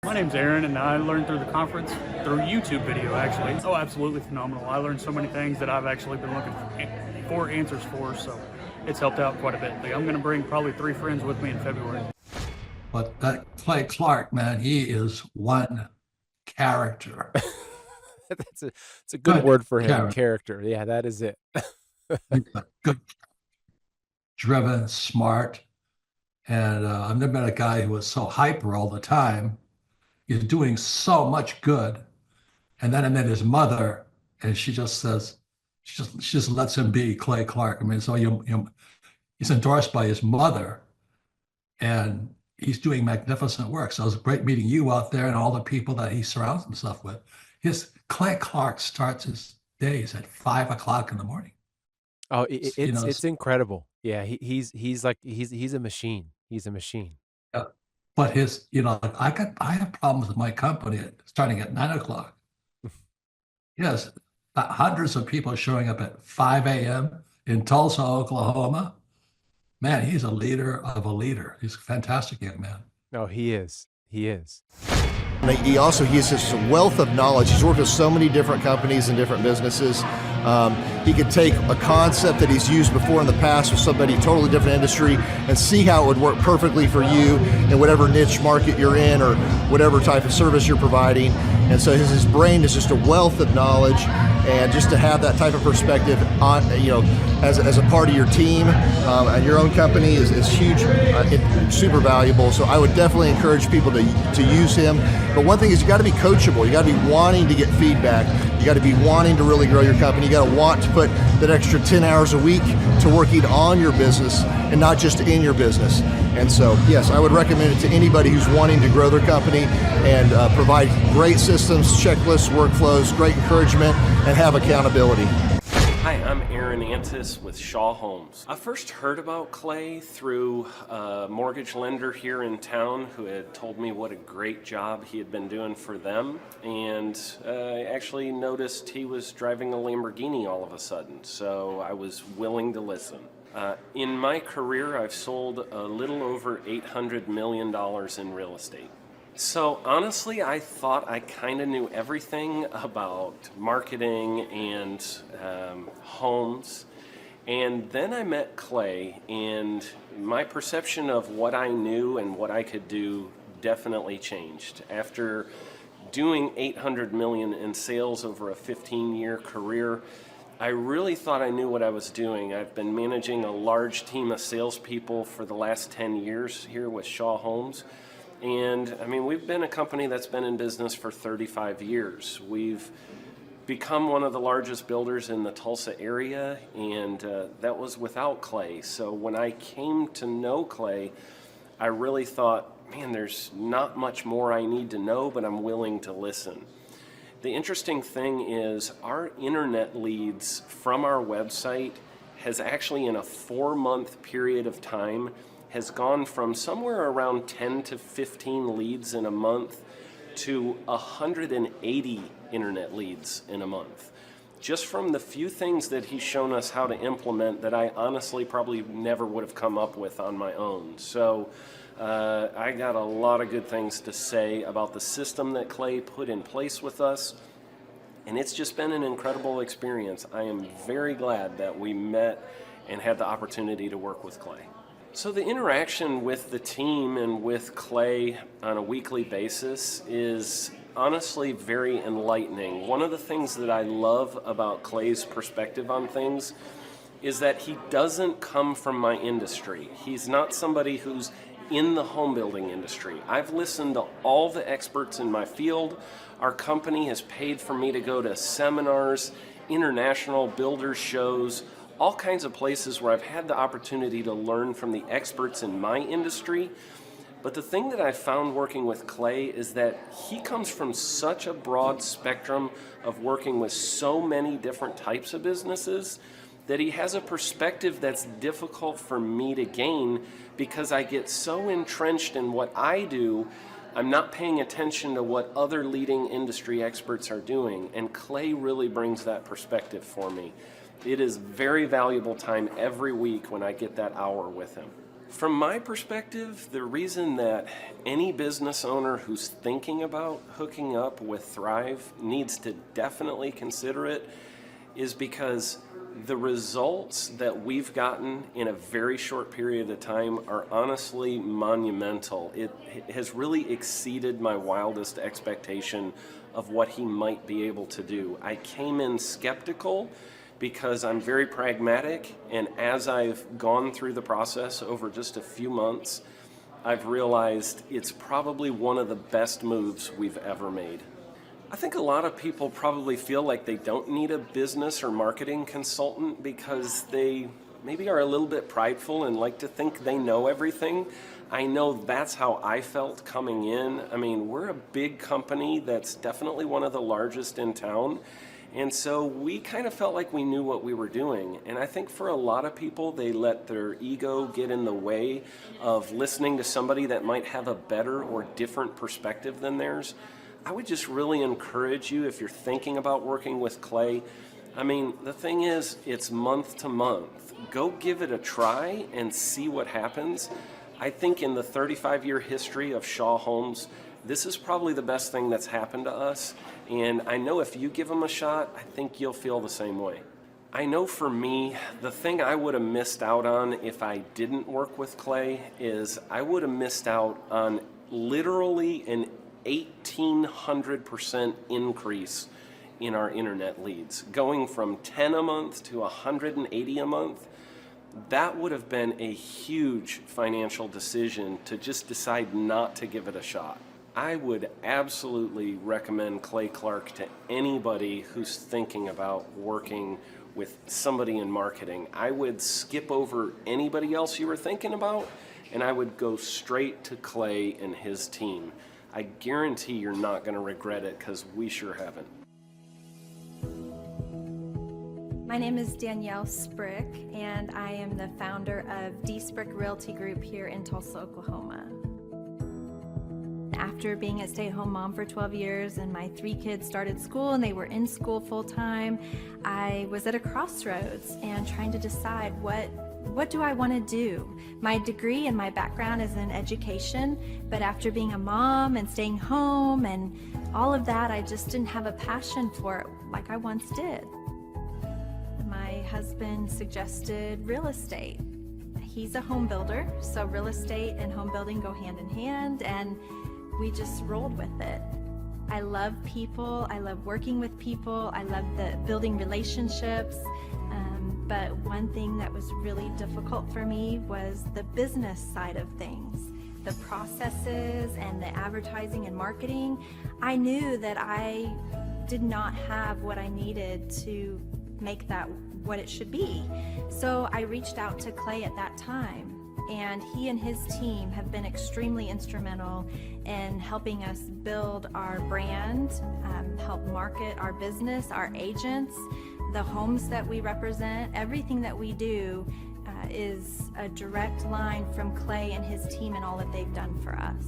My name's Aaron, and I learned through the conference through YouTube video, actually. Oh, absolutely phenomenal. I learned so many things that I've actually been looking for answers for, so it's helped out quite a bit. I'm going to bring probably 3 friends with me in February. But that Clay Clark, man, he is one character. It's a good word for him, character. Yeah, that is it. Good, driven, smart. And I've never met a guy who was so hyper all the time. He's doing so much good. And then I met his mother, and she just says, she just lets him be Clay Clark. I mean, so he's endorsed by his mother, and he's doing magnificent work. So it was great meeting you out there and all the people that he surrounds himself with. Clay Clark starts his days at 5 o'clock in the morning. Oh, it's incredible. Yeah, he's a machine. He's a machine. Yeah. But I have problems with my company starting at 9 o'clock. Yes, hundreds of people showing up at 5 a.m. in Tulsa, Oklahoma. Man, he's a leader of a leader. He's a fantastic young man. Oh, he is. He is. He has this wealth of knowledge. He's worked with so many different companies and different businesses. He could take a concept that he's used before in the past with somebody totally different industry and see how it would work perfectly for you in whatever niche market you're in or whatever type of service you're providing. And so his brain is just a wealth of knowledge, and just to have that type of perspective on, as a part of your team and your own company is huge, super valuable. So I would definitely encourage people to use him. But one thing is, you got to be coachable. You got to be wanting to get feedback. You got to be wanting to really grow your company. You got to want to put that extra 10 hours a week to working on your business and not just in your business. And so, yes, I would recommend it to anybody who's wanting to grow their company and provide great systems, checklists, workflows, great encouragement, and have accountability. Hi, I'm Aaron Antis with Shaw Homes. I first heard about Clay through a mortgage lender here in town who had told me what a great job he had been doing for them, and I actually noticed he was driving a Lamborghini all of a sudden, so I was willing to listen. In my career, I've sold a little over $800 million in real estate. So honestly, I thought I kind of knew everything about marketing and homes. And then I met Clay, and my perception of what I knew and what I could do definitely changed. After doing $800 million in sales over a 15-year career, I really thought I knew what I was doing. I've been managing a large team of salespeople for the last 10 years here with Shaw Homes. And I mean, we've been a company that's been in business for 35 years. We've become one of the largest builders in the Tulsa area, and that was without Clay. So when I came to know Clay, I really thought, man, there's not much more I need to know, but I'm willing to listen. The interesting thing is our internet leads from our website has actually, in a 4-month period of time, has gone from somewhere around 10 to 15 leads in a month to 180 internet leads in a month. Just from the few things that he's shown us how to implement that I honestly probably never would have come up with on my own. So I got a lot of good things to say about the system that Clay put in place with us, and it's just been an incredible experience. I am very glad that we met and had the opportunity to work with Clay. So the interaction with the team and with Clay on a weekly basis is honestly very enlightening. One of the things that I love about Clay's perspective on things is that he doesn't come from my industry. He's not somebody who's in the home building industry. I've listened to all the experts in my field. Our company has paid for me to go to seminars, international builder shows, all kinds of places where I've had the opportunity to learn from the experts in my industry. But the thing that I found working with Clay is that he comes from such a broad spectrum of working with so many different types of businesses that he has a perspective that's difficult for me to gain because I get so entrenched in what I do, I'm not paying attention to what other leading industry experts are doing. And Clay really brings that perspective for me. It is very valuable time every week when I get that hour with him. From my perspective, the reason that any business owner who's thinking about hooking up with Thrive needs to definitely consider it is because the results that we've gotten in a very short period of time are honestly monumental. It has really exceeded my wildest expectation of what he might be able to do. I came in skeptical because I'm very pragmatic, and as I've gone through the process over just a few months, I've realized it's probably one of the best moves we've ever made. I think a lot of people probably feel like they don't need a business or marketing consultant because they maybe are a little bit prideful and like to think they know everything. I know that's how I felt coming in. I mean, we're a big company that's definitely one of the largest in town. And so we kind of felt like we knew what we were doing. And I think for a lot of people, they let their ego get in the way of listening to somebody that might have a better or different perspective than theirs. I would just really encourage you, if you're thinking about working with Clay, I mean, the thing is, it's month to month. Go give it a try and see what happens. I think in the 35-year history of Shaw Homes, this is probably the best thing that's happened to us. And I know if you give them a shot, I think you'll feel the same way. I know for me, the thing I would have missed out on if I didn't work with Clay is I would have missed out on literally an 1,800% increase in our internet leads. Going from 10 a month to 180 a month, that would have been a huge financial decision to just decide not to give it a shot. I would absolutely recommend Clay Clark to anybody who's thinking about working with somebody in marketing. I would skip over anybody else you were thinking about, and I would go straight to Clay and his team. I guarantee you're not going to regret it because we sure haven't. My name is Danielle Sprick, and I am the founder of D. Sprick Realty Group here in Tulsa, Oklahoma. After being a stay-at-home mom for 12 years and my 3 kids started school and they were in school full-time, I was at a crossroads and trying to decide what do I want to do? My degree and my background is in education, but after being a mom and staying home and all of that, I just didn't have a passion for it like I once did. My husband suggested real estate. He's a home builder, so real estate and home building go hand in hand, and we just rolled with it. I love people, I love working with people, I love building relationships. But one thing that was really difficult for me was the business side of things, the processes and the advertising and marketing. I knew that I did not have what I needed to make that what it should be. So I reached out to Clay at that time, and he and his team have been extremely instrumental in helping us build our brand, help market our business, our agents, the homes that we represent. Everything that we do is a direct line from Clay and his team and all that they've done for us.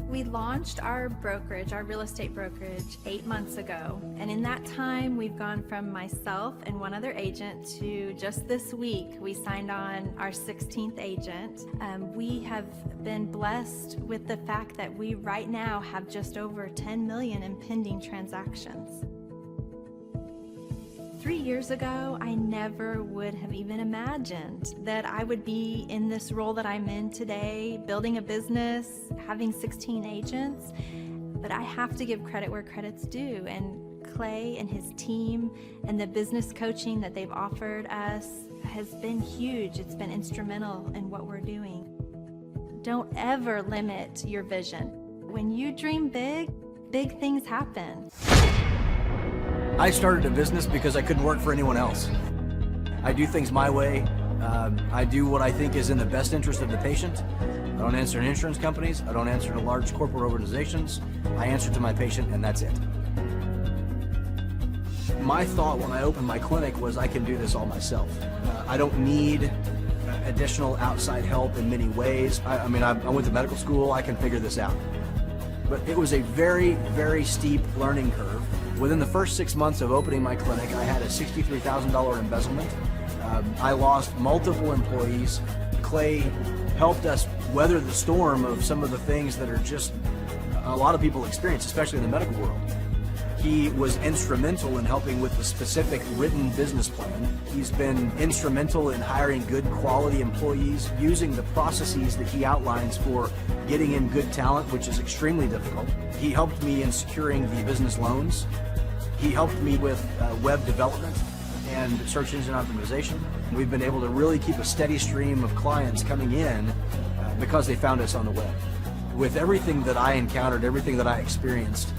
We launched our brokerage, our real estate brokerage, 8 months ago. And in that time, we've gone from myself and one other agent to just this week, we signed on our 16th agent. We have been blessed with the fact that we right now have just over 10 million in pending transactions. 3 years ago, I never would have even imagined that I would be in this role that I'm in today, building a business, having 16 agents. But I have to give credit where credit's due, and Clay and his team and the business coaching that they've offered us has been huge. It's been instrumental in what we're doing. Don't ever limit your vision. When you dream big, big things happen. I started a business because I couldn't work for anyone else. I do things my way. I do what I think is in the best interest of the patient. I don't answer to insurance companies. I don't answer to large corporate organizations. I answer to my patient, and that's it. My thought when I opened my clinic was I can do this all myself. I don't need additional outside help in many ways. I went to medical school. I can figure this out. But it was a very, very steep learning curve. Within the first 6 months of opening my clinic, I had a $63,000 embezzlement. I lost multiple employees. Clay helped us weather the storm of some of the things that are just a lot of people experience, especially in the medical world. He was instrumental in helping with the specific written business plan. He's been instrumental in hiring good quality employees, using the processes that he outlines for getting in good talent, which is extremely difficult. He helped me in securing the business loans. He helped me with web development and search engine optimization. We've been able to really keep a steady stream of clients coming in because they found us on the web. With everything that I encountered, everything that I experienced,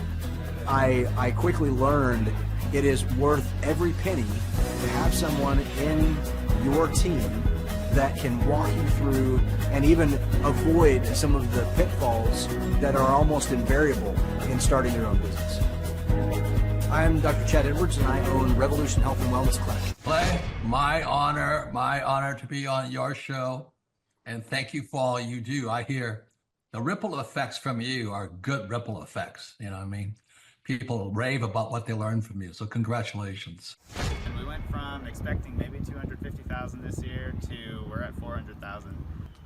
I quickly learned it is worth every penny to have someone in your team that can walk you through and even avoid some of the pitfalls that are almost invariable in starting your own business. I'm Dr. Chad Edwards, and I own Revolution Health and Wellness Clinic. Clay, my honor to be on your show, and thank you for all you do. I hear the ripple effects from you are good ripple effects. You know what I mean? People rave about what they learned from you, so congratulations. And we went from expecting maybe 250,000 this year to we're at 400,000.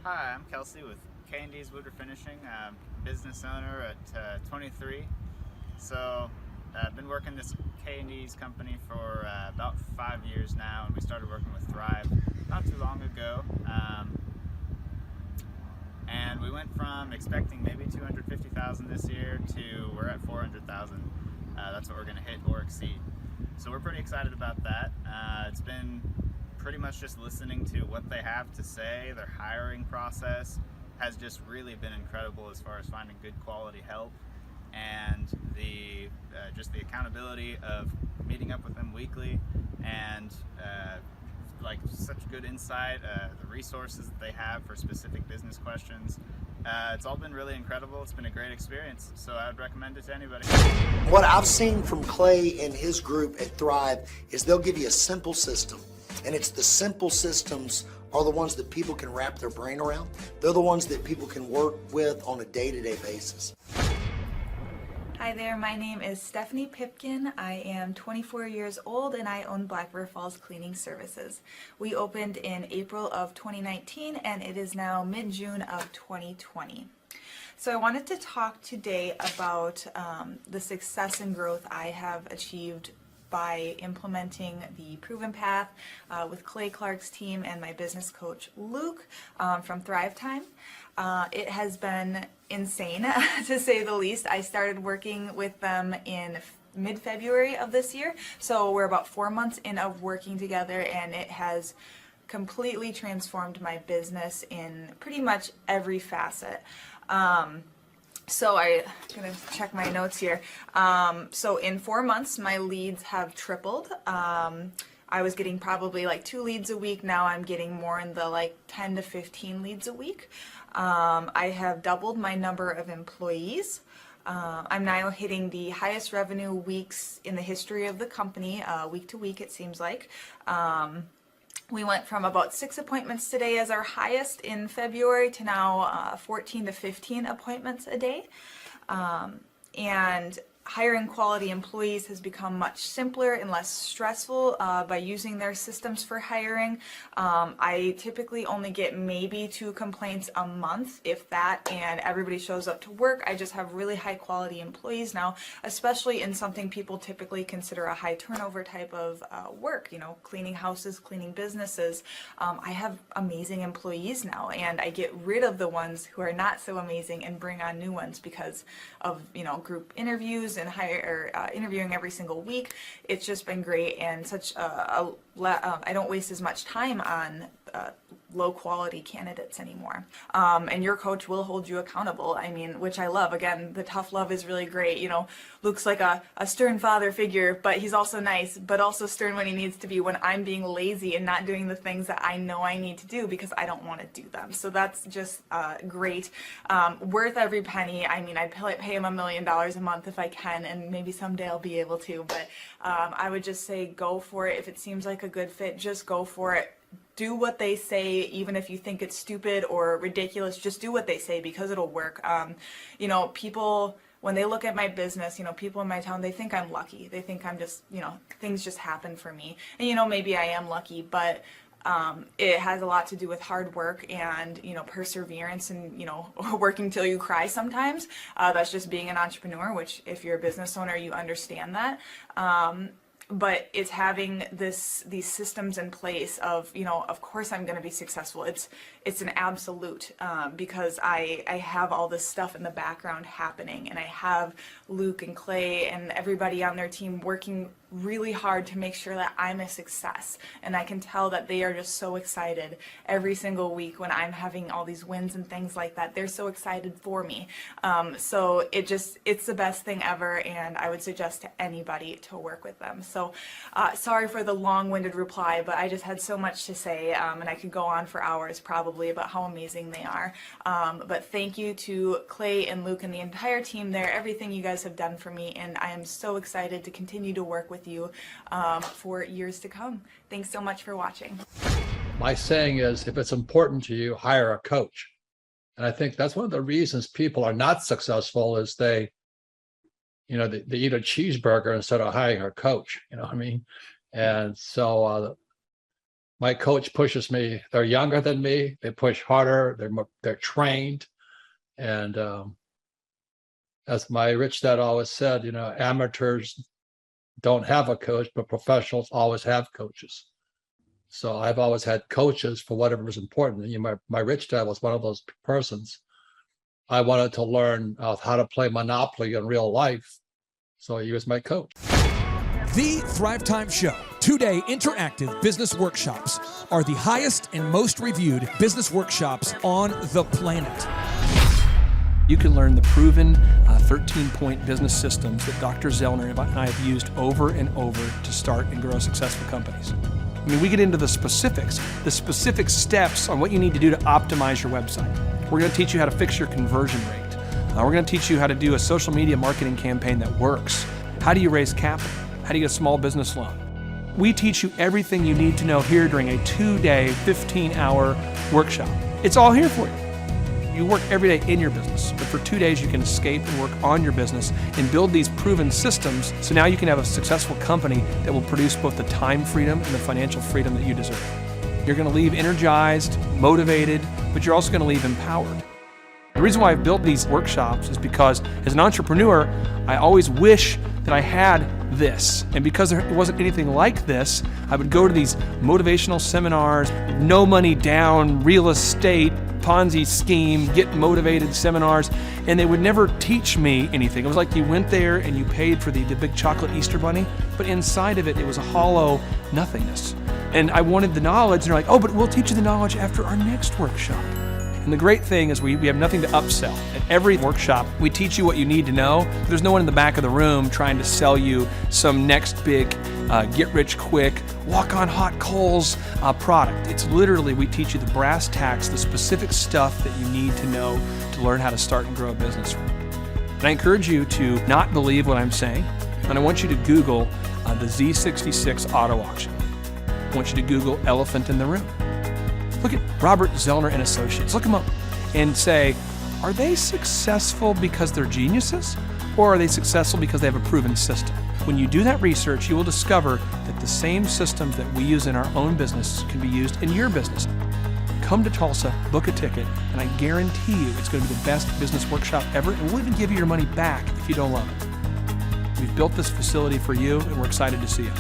Hi, I'm Kelsey with K&D's Woodward Finishing, business owner at 23. So I've been working this K&D's company for about 5 years now, and we started working with Thrive not too long ago. And we went from expecting maybe 250,000 this year to we're at 400,000. That's what we're going to hit or exceed. So we're pretty excited about that. It's been pretty much just listening to what they have to say. Their hiring process has just really been incredible as far as finding good quality help, and the just the accountability of meeting up with them weekly, and like such good insight, the resources that they have for specific business questions. It's all been really incredible. It's been a great experience, so I would recommend it to anybody. What I've seen from Clay and his group at Thrive is they'll give you a simple system, and it's the simple systems are the ones that people can wrap their brain around. They're the ones that people can work with on a day-to-day basis. Hi there, my name is Stephanie Pipkin. I am 24 years old and I own Black River Falls Cleaning Services. We opened in April of 2019 and it is now mid-June of 2020. So I wanted to talk today about the success and growth I have achieved by implementing the Proven Path with Clay Clark's team and my business coach Luke from Thrivetime. It has been insane to say the least. I started working with them in mid-February of this year, so we're about 4 months in of working together, and it has completely transformed my business in pretty much every facet. So I'm gonna check my notes here. So in 4 months, my leads have tripled. I was getting probably like 2 leads a week. Now I'm getting more in the like 10 to 15 leads a week. I have doubled my number of employees. I'm now hitting the highest revenue weeks in the history of the company, week to week it seems like. We went from about 6 appointments today as our highest in February to now 14 to 15 appointments a day. And hiring quality employees has become much simpler and less stressful by using their systems for hiring. I typically only get maybe 2 complaints a month, if that, and everybody shows up to work. I just have really high quality employees now, especially in something people typically consider a high turnover type of work, you know, cleaning houses, cleaning businesses. I have amazing employees now, and I get rid of the ones who are not so amazing and bring on new ones because of, you know, group interviews and interviewing every single week. It's just been great, and such I don't waste as much time on low quality candidates anymore. And your coach will hold you accountable. I mean, which I love. Again, the tough love is really great. You know, Luke's like a stern father figure, but he's also nice, but also stern when he needs to be when I'm being lazy and not doing the things that I know I need to do because I don't want to do them. So that's just great. Worth every penny. I mean, I'd pay him $1 million a month if I can, and maybe someday I'll be able to, but I would just say go for it. If it seems like a good fit, just go for it. Do what they say, even if you think it's stupid or ridiculous, just do what they say because it'll work. You know, people, when they look at my business, you know, people in my town, they think I'm lucky. They think I'm just, you know, things just happen for me. And, you know, maybe I am lucky, but It has a lot to do with hard work and, perseverance and, working till you cry sometimes. That's just being an entrepreneur, which if you're a business owner, you understand that. But it's having these systems in place of, of course I'm going to be successful. It's an absolute, because I have all this stuff in the background happening, and I have Luke and Clay and everybody on their team working really hard to make sure that I'm a success. And I can tell that they are just so excited every single week when I'm having all these wins and things like that. They're so excited for me. So it's the best thing ever, and I would suggest to anybody to work with them. So sorry for the long-winded reply, but I just had so much to say, and I could go on for hours probably about how amazing they are. But thank you to Clay and Luke and the entire team there, everything you guys have done for me, and I am so excited to continue to work with you for years to come. Thanks so much for watching. My saying is, if it's important to you, hire a coach. And I think that's one of the reasons people are not successful is they eat a cheeseburger instead of hiring a coach, you know what I mean? And so my coach pushes me. They're younger than me. They push harder. They're trained. And as my rich dad always said, amateurs don't have a coach, but professionals always have coaches. So I've always had coaches for whatever is important. My rich dad was one of those persons. I wanted to learn how to play Monopoly in real life, so he was my coach. The Thrivetime Show 2-day interactive business workshops are the highest and most reviewed business workshops on the planet. You can learn the proven 13-point business systems that Dr. Zellner and I have used over and over to start and grow successful companies. I mean, we get into the specific steps on what you need to do to optimize your website. We're going to teach you how to fix your conversion rate. We're going to teach you how to do a social media marketing campaign that works. How do you raise capital? How do you get a small business loan? We teach you everything you need to know here during a 2-day, 15-hour workshop. It's all here for you. You work every day in your business, but for 2 days you can escape and work on your business and build these proven systems so now you can have a successful company that will produce both the time freedom and the financial freedom that you deserve. You're going to leave energized, motivated, but you're also going to leave empowered. The reason why I've built these workshops is because as an entrepreneur, I always wish that I had this. And because there wasn't anything like this, I would go to these motivational seminars, no money down, real estate, Ponzi scheme, get motivated seminars, and they would never teach me anything. It was like you went there and you paid for the big chocolate Easter bunny, but inside of it, it was a hollow nothingness. And I wanted the knowledge, and they're like, oh, but we'll teach you the knowledge after our next workshop. And the great thing is we have nothing to upsell. At every workshop, we teach you what you need to know. There's no one in the back of the room trying to sell you some next big get-rich-quick, walk-on-hot-coals product. It's literally, we teach you the brass tacks, the specific stuff that you need to know to learn how to start and grow a business. And I encourage you to not believe what I'm saying, and I want you to Google the Z66 auto auction. I want you to Google elephant in the room. Look at Robert Zellner and Associates. Look them up and say, are they successful because they're geniuses, or are they successful because they have a proven system? When you do that research, you will discover that the same systems that we use in our own business can be used in your business. Come to Tulsa, book a ticket, and I guarantee you it's going to be the best business workshop ever, and we'll even give you your money back if you don't love it. We've built this facility for you, and we're excited to see you.